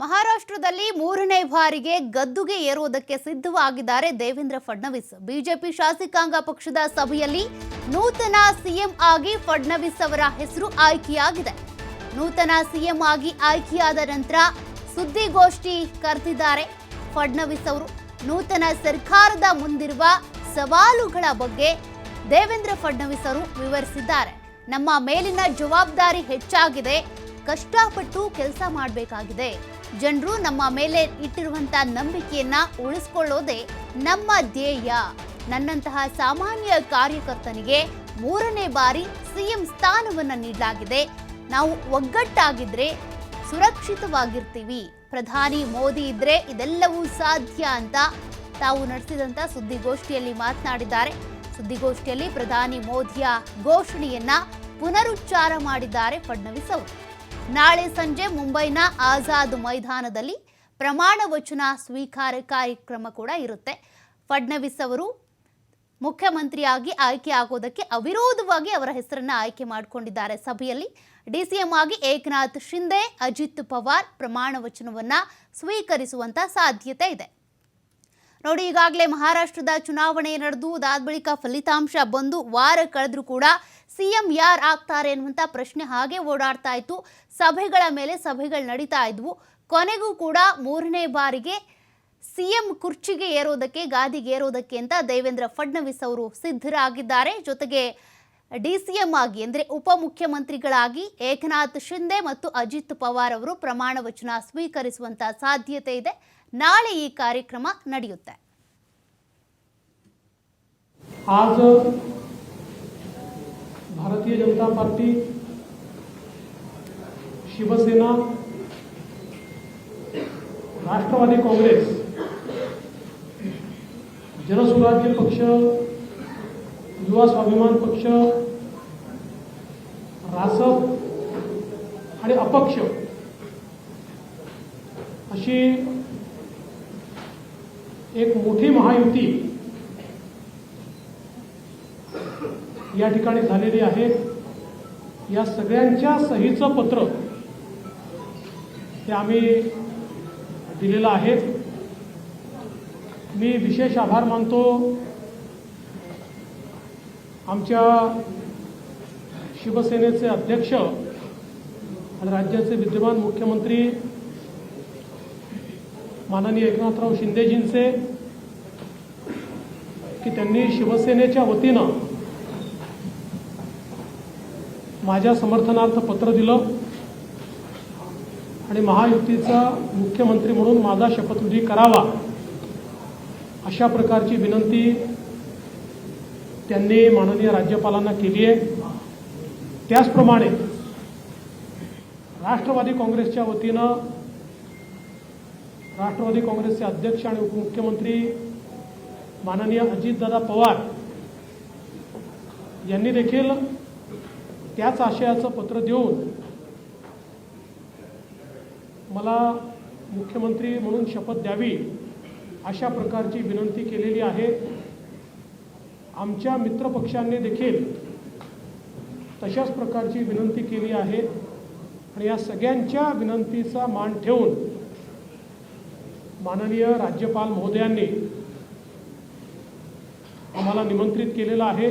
ಮಹಾರಾಷ್ಟ್ರದಲ್ಲಿ ಮೂರನೇ ಬಾರಿಗೆ ಗದ್ದುಗೆ ಏರುವುದಕ್ಕೆ ಸಿದ್ಧವಾಗಿದ್ದಾರೆ ದೇವೇಂದ್ರ ಫಡ್ನವೀಸ್. ಬಿಜೆಪಿ ಶಾಸಕಾಂಗ ಪಕ್ಷದ ಸಭೆಯಲ್ಲಿ ನೂತನ ಸಿಎಂ ಆಗಿ ಫಡ್ನವೀಸ್ ಅವರ ಹೆಸರು ಆಯ್ಕೆಯಾಗಿದೆ. ನೂತನ ಸಿಎಂ ಆಗಿ ಆಯ್ಕೆಯಾದ ನಂತರ ಸುದ್ದಿಗೋಷ್ಠಿ ಕರೆದಿದ್ದಾರೆ ಫಡ್ನವೀಸ್ ಅವರು. ನೂತನ ಸರ್ಕಾರದ ಮುಂದಿರುವ ಸವಾಲುಗಳ ಬಗ್ಗೆ ದೇವೇಂದ್ರ ಫಡ್ನವೀಸ್ ಅವರು ವಿವರಿಸಿದ್ದಾರೆ. ನಮ್ಮ ಮೇಲಿನ ಜವಾಬ್ದಾರಿ ಹೆಚ್ಚಾಗಿದೆ, ಕಷ್ಟಪಟ್ಟು ಕೆಲಸ ಮಾಡಬೇಕಾಗಿದೆ. ಜನರು ನಮ್ಮ ಮೇಲೆ ಇಟ್ಟಿರುವಂತ ನಂಬಿಕೆಯನ್ನ ಉಳಿಸಿಕೊಳ್ಳೋದೇ ನಮ್ಮ ಧ್ಯೇಯ. ನನ್ನಂತಹ ಸಾಮಾನ್ಯ ಕಾರ್ಯಕರ್ತನಿಗೆ ಮೂರನೇ ಬಾರಿ ಸಿಎಂ ಸ್ಥಾನವನ್ನು ನೀಡಲಾಗಿದೆ. ನಾವು ಒಗ್ಗಟ್ಟಾಗಿದ್ರೆ ಸುರಕ್ಷಿತವಾಗಿರ್ತೀವಿ. ಪ್ರಧಾನಿ ಮೋದಿ ಇದ್ರೆ ಇದೆಲ್ಲವೂ ಸಾಧ್ಯ ಅಂತ ತಾವು ನಡೆಸಿದಂತ ಸುದ್ದಿಗೋಷ್ಠಿಯಲ್ಲಿ ಮಾತನಾಡಿದ್ದಾರೆ. ಸುದ್ದಿಗೋಷ್ಠಿಯಲ್ಲಿ ಪ್ರಧಾನಿ ಮೋದಿಯ ಘೋಷಣೆಯನ್ನ ಪುನರುಚ್ಚಾರ ಮಾಡಿದ್ದಾರೆ ಫಡ್ನವೀಸ್ ಅವರು. ನಾಳೆ ಸಂಜೆ ಮುಂಬೈನ ಆಜಾದ್ ಮೈದಾನದಲ್ಲಿ ಪ್ರಮಾಣ ವಚನ ಸ್ವೀಕಾರ ಕಾರ್ಯಕ್ರಮ ಕೂಡ ಇರುತ್ತೆ. ಫಡ್ನವೀಸ್ ಅವರು ಮುಖ್ಯಮಂತ್ರಿಯಾಗಿ ಆಯ್ಕೆ ಆಗೋದಕ್ಕೆ ಅವಿರೋಧವಾಗಿ ಅವರ ಹೆಸರನ್ನ ಆಯ್ಕೆ ಮಾಡಿಕೊಂಡಿದ್ದಾರೆ. ಸಭೆಯಲ್ಲಿ ಡಿಸಿಎಂ ಆಗಿ ಏಕನಾಥ್ ಶಿಂದೆ, ಅಜಿತ್ ಪವಾರ್ ಪ್ರಮಾಣ ವಚನವನ್ನ ಸ್ವೀಕರಿಸುವಂತ ಸಾಧ್ಯತೆ ಇದೆ. ನೋಡಿ, ಈಗಾಗಲೇ ಮಹಾರಾಷ್ಟ್ರದ ಚುನಾವಣೆ ನಡೆದು ಅದಾದ ಬಳಿಕ ಫಲಿತಾಂಶ ಬಂದು ವಾರ ಕಳೆದ್ರೂ ಕೂಡ ಸಿಎಂ ಯಾರು ಆಗ್ತಾರೆ ಅನ್ನುವಂಥ ಪ್ರಶ್ನೆ ಹಾಗೆ ಓಡಾಡ್ತಾ ಇತ್ತು. ಸಭೆಗಳ ಮೇಲೆ ಸಭೆಗಳು ನಡೀತಾ ಇದ್ವು. ಕೊನೆಗೂ ಕೂಡ ಮೂರನೇ ಬಾರಿಗೆ ಸಿಎಂ ಕುರ್ಚಿಗೆ ಏರೋದಕ್ಕೆ, ಗಾದಿಗೆ ಏರೋದಕ್ಕೆ ಅಂತ ದೇವೇಂದ್ರ ಫಡ್ನವೀಸ್ ಅವರು ಸಿದ್ಧರಾಗಿದ್ದಾರೆ. ಜೊತೆಗೆ ಡಿಸಿಎಂ ಆಗಿ ಅಂದರೆ ಉಪಮುಖ್ಯಮಂತ್ರಿಗಳಾಗಿ ಏಕನಾಥ್ ಶಿಂದೆ ಮತ್ತು ಅಜಿತ್ ಪವಾರ್ ಅವರು ಪ್ರಮಾಣ ವಚನ ಸ್ವೀಕರಿಸುವಂತ ಸಾಧ್ಯತೆ ಇದೆ. ನಾಳೆ ಈ ಕಾರ್ಯಕ್ರಮ ನಡೆಯುತ್ತೆ. आज भारतीय जनता पार्टी, शिवसेना, राष्ट्रवादी काँग्रेस, जनसुराज्य पक्ष, युवा स्वाभिमान पक्ष, रासप आणि अपक्ष अशी एक मोठी महायुती या ठिकाणी झालेली आहे. या सगळ्यांच्या सहीचं पत्र हे आम्ही दिलेलं आहे. मी विशेष आभार मानतो आमच्या शिवसेनेचे अध्यक्ष आणि राज्याचे विद्यमान मुख्यमंत्री माननीय एकनाथराव शिंदेजींचे की त्यांनी शिवसेनेच्या वतीनं माझ्या समर्थनार्थ पत्र दिलं आणि महायुतीचा मुख्यमंत्री म्हणून माझा शपथविधी करावा अशा प्रकारची विनंती त्यांनी माननीय राज्यपालांना केली आहे. त्याचप्रमाणे राष्ट्रवादी काँग्रेसच्या वतीनं राष्ट्रवादी काँग्रेसचे अध्यक्ष आणि उपमुख्यमंत्री माननीय अजितदादा पवार यांनी देखील त्याच आशयाचं पत्र देऊन मला मुख्यमंत्री म्हणून शपथ द्यावी अशा प्रकारची विनंती केलेली आहे. आमच्या मित्रपक्षांनी देखील तशाच प्रकारची विनंती केली आहे आणि या सगळ्यांच्या विनंतीचा मान ठेवून माननीय राज्यपाल महोदयांनी आम्हाला निमंत्रित केलेलं आहे.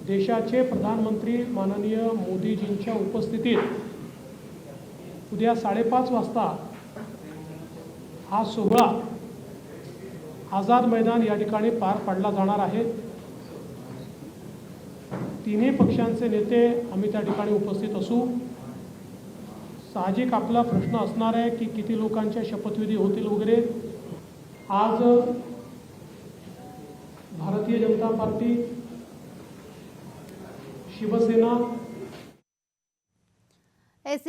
देशाचे प्रधानमंत्री माननीय मोदीजींच्या उपस्थितीत उद्या 5:30 वाजता हा सोहळा आझाद मैदान या ठिकाणी पार पाडला जाणार आहे. तिन्ही पक्षांचे नेते आम्ही त्या ठिकाणी उपस्थित असू. साहजिक आपला प्रश्न असणार आहे की किती लोकांच्या शपथविधी होतील वगैरे. आज भारतीय जनता पार्टी, शिवसेना,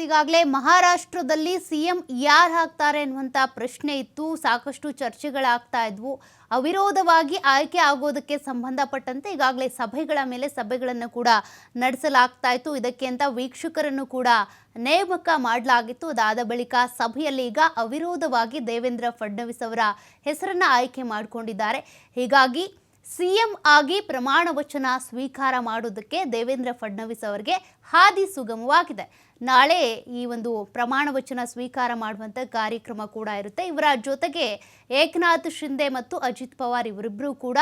ಈಗಾಗಲೇ ಮಹಾರಾಷ್ಟ್ರದಲ್ಲಿ ಸಿಎಂ ಯಾರು ಆಗ್ತಾರೆ ಅನ್ನುವಂಥ ಪ್ರಶ್ನೆ ಇತ್ತು. ಸಾಕಷ್ಟು ಚರ್ಚೆಗಳಾಗ್ತಾ ಇದ್ವು. ಅವಿರೋಧವಾಗಿ ಆಯ್ಕೆ ಆಗೋದಕ್ಕೆ ಸಂಬಂಧಪಟ್ಟಂತೆ ಈಗಾಗಲೇ ಸಭೆಗಳ ಮೇಲೆ ಸಭೆಗಳನ್ನು ಕೂಡ ನಡೆಸಲಾಗ್ತಾ ಇತ್ತು. ಇದಕ್ಕೆ ಅಂತ ವೀಕ್ಷಕರನ್ನು ಕೂಡ ನೇಮಕ ಮಾಡಲಾಗಿತ್ತು. ಅದಾದ ಬಳಿಕ ಸಭೆಯಲ್ಲಿ ಈಗ ಅವಿರೋಧವಾಗಿ ದೇವೇಂದ್ರ ಫಡ್ನವೀಸ್ ಅವರ ಹೆಸರನ್ನು ಆಯ್ಕೆ ಮಾಡಿಕೊಂಡಿದ್ದಾರೆ. ಹೀಗಾಗಿ ಸಿಎಂ ಆಗಿ ಪ್ರಮಾಣ ವಚನ ಸ್ವೀಕಾರ ಮಾಡೋದಕ್ಕೆ ದೇವೇಂದ್ರ ಫಡ್ನವೀಸ್ ಅವರಿಗೆ ಹಾದಿ ಸುಗಮವಾಗಿದೆ. ನಾಳೆ ಈ ಒಂದು ಪ್ರಮಾಣ ವಚನ ಸ್ವೀಕಾರ ಮಾಡುವಂಥ ಕಾರ್ಯಕ್ರಮ ಕೂಡ ಇರುತ್ತೆ. ಇವರ ಜೊತೆಗೆ ಏಕನಾಥ್ ಶಿಂದೆ ಮತ್ತು ಅಜಿತ್ ಪವಾರ್ ಇವರಿಬ್ಬರು ಕೂಡ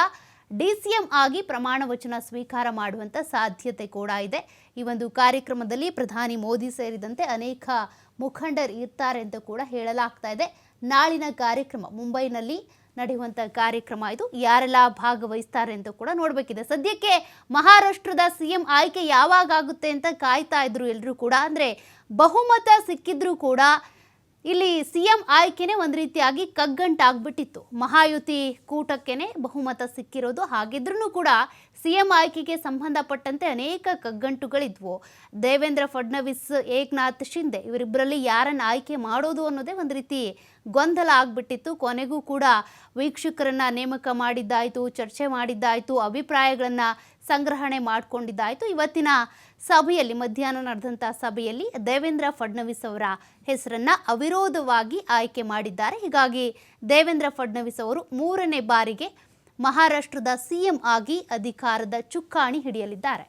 DCM ಆಗಿ ಪ್ರಮಾಣ ವಚನ ಸ್ವೀಕಾರ ಮಾಡುವಂಥ ಸಾಧ್ಯತೆ ಕೂಡ ಇದೆ. ಈ ಒಂದು ಕಾರ್ಯಕ್ರಮದಲ್ಲಿ ಪ್ರಧಾನಿ ಮೋದಿ ಸೇರಿದಂತೆ ಅನೇಕ ಮುಖಂಡರು ಇರ್ತಾರೆ ಅಂತ ಕೂಡ ಹೇಳಲಾಗ್ತಾ ಇದೆ. ನಾಳಿನ ಕಾರ್ಯಕ್ರಮ ಮುಂಬೈನಲ್ಲಿ ನಡೆಯುವಂಥ ಕಾರ್ಯಕ್ರಮ ಇದು. ಯಾರೆಲ್ಲ ಭಾಗವಹಿಸ್ತಾರೆ ಅಂತ ಕೂಡ ನೋಡಬೇಕಿದೆ. ಸದ್ಯಕ್ಕೆ ಮಹಾರಾಷ್ಟ್ರದ CM ಆಯ್ಕೆ ಯಾವಾಗ ಆಗುತ್ತೆ ಅಂತ ಕಾಯ್ತಾ ಇದ್ರು ಎಲ್ಲರೂ ಕೂಡ. ಅಂದರೆ ಬಹುಮತ ಸಿಕ್ಕಿದ್ರೂ ಕೂಡ ಇಲ್ಲಿ CM ಆಯ್ಕೆನೇ ಒಂದು ರೀತಿಯಾಗಿ ಕಗ್ಗಂಟಾಗ್ಬಿಟ್ಟಿತ್ತು. ಮಹಾಯುತಿ ಕೂಟಕ್ಕೇನೆ ಬಹುಮತ ಸಿಕ್ಕಿರೋದು. ಹಾಗಿದ್ರೂ ಕೂಡ CM ಆಯ್ಕೆಗೆ ಸಂಬಂಧಪಟ್ಟಂತೆ ಅನೇಕ ಕಗ್ಗಂಟುಗಳಿದ್ವು. ದೇವೇಂದ್ರ ಫಡ್ನವೀಸ್, ಏಕನಾಥ್ ಶಿಂದೆ ಇವರಿಬ್ಬರಲ್ಲಿ ಯಾರನ್ನು ಆಯ್ಕೆ ಮಾಡೋದು ಅನ್ನೋದೇ ಒಂದು ರೀತಿ ಗೊಂದಲ ಆಗ್ಬಿಟ್ಟಿತ್ತು. ಕೊನೆಗೂ ಕೂಡ ವೀಕ್ಷಕರನ್ನ ನೇಮಕ ಮಾಡಿದ್ದಾಯಿತು, ಚರ್ಚೆ ಮಾಡಿದ್ದಾಯಿತು, ಅಭಿಪ್ರಾಯಗಳನ್ನು ಸಂಗ್ರಹಣೆ ಮಾಡಿಕೊಂಡಿದ್ದಾಯಿತು. ಇವತ್ತಿನ ಸಭೆಯಲ್ಲಿ, ಮಧ್ಯಾಹ್ನ ನಡೆದಂಥ ಸಭೆಯಲ್ಲಿ ದೇವೇಂದ್ರ ಫಡ್ನವೀಸ್ ಅವರ ಹೆಸರನ್ನು ಅವಿರೋಧವಾಗಿ ಆಯ್ಕೆ ಮಾಡಿದ್ದಾರೆ. ಹೀಗಾಗಿ ದೇವೇಂದ್ರ ಫಡ್ನವೀಸ್ ಅವರು 3ನೇ ಬಾರಿಗೆ ಮಹಾರಾಷ್ಟ್ರದ CM ಆಗಿ ಅಧಿಕಾರದ ಚುಕ್ಕಾಣಿ ಹಿಡಿಯಲಿದ್ದಾರೆ.